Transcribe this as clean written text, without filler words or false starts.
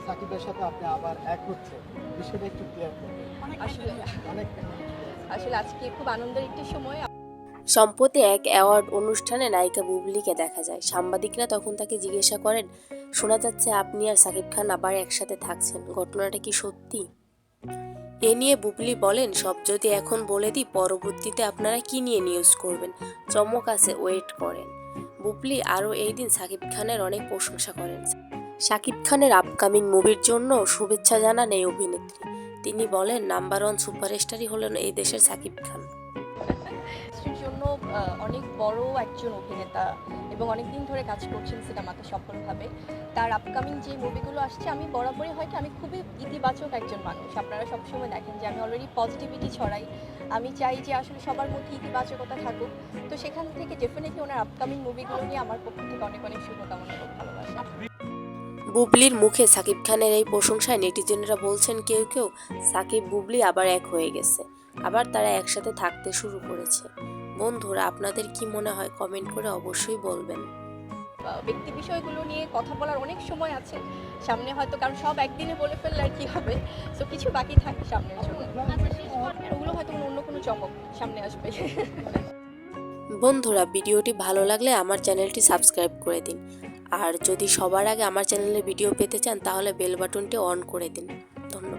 সাকিবের সাথে আপনি আবার এক হচ্ছে, বিষয়টা একটু ক্লিয়ার করবেন। আসলে অনেক আসলে আজকে খুব আনন্দের একটি সময়। সম্প্রতি এক অ্যাওয়ার্ড অনুষ্ঠানে নায়িকা বুবলিকে দেখা যায়। সাংবাদিকরা তখন তাকে জিজ্ঞাসা করেন, শোনা যাচ্ছে আপনি আর সাকিব খান আবার একসাথে থাকছেন, ঘটনাটা কি সত্যি? এ নিয়ে বুবলি বলেন, সব যদি এখন বলে দিই পরবর্তীতে আপনারা কি নিয়ে নিউজ করবেন, চমক আছে, ওয়েট করেন। বুবলি আরও এই দিন সাকিব খানের অনেক প্রশংসা করেন। সাকিব খানের আপকামিং মুভির জন্য শুভেচ্ছা জানান এই অভিনেত্রী। তিনি বলেন, নাম্বার 1 সুপারস্টারই হলেন এই দেশের সাকিব খান। ইন্ডাস্ট্রির জন্য অনেক বড় একজন অভিনেতা এবং অনেক দিন ধরে কাজ করছেন সিনেমাতে সফলভাবে। তার আপকামিং যে মুভিগুলো আসছে, আমি বরাবরই হয় কি আমি খুবই ইতিবাচক একজন মানুষ। আপনারা সবসময় দেখেন যে আমি অলরেডি পজিটিভিটি ছড়াই। আমি চাই যে আসলে সবার মধ্যে ইতিবাচকতা থাকুক। তো সেখান থেকে ডেফিনেটলি ওনার আপকামিং মুভিগুলো নিয়ে আমার পক্ষ থেকে অনেক অনেক শুভকামনা এবং ভালোবাসা। বুবলির মুখে সাকিব খানের এই প্রশংসায় নেটিজেনরা বলছেন, কেউ কেউ সাকিব বুবলি আবার এক হয়ে গেছে, আবার তারা একসাথে থাকতে শুরু করেছে। বন্ধুরা, আপনাদের কি মনে হয় কমেন্ট করে অবশ্যই বলবেন। ব্যক্তি বিষয়গুলো নিয়ে কথা বলার অনেক সময় আছে সামনে, হয়তো কারণ সব একদিনে বলে ফেললে আর কি হবে। সো কিছু বাকি থাকে সামনের জন্য, ওগুলো হয়তো অন্য কোনো চমক সামনে আসবে। বন্ধুরা, ভিডিওটি ভালো লাগলে আমার চ্যানেলটি সাবস্ক্রাইব করে দিন। আর যদি সবার আগে আমার চ্যানেলে ভিডিও পেতে চান তাহলে বেল বাটনটি অন করে দিন। ধন্যবাদ।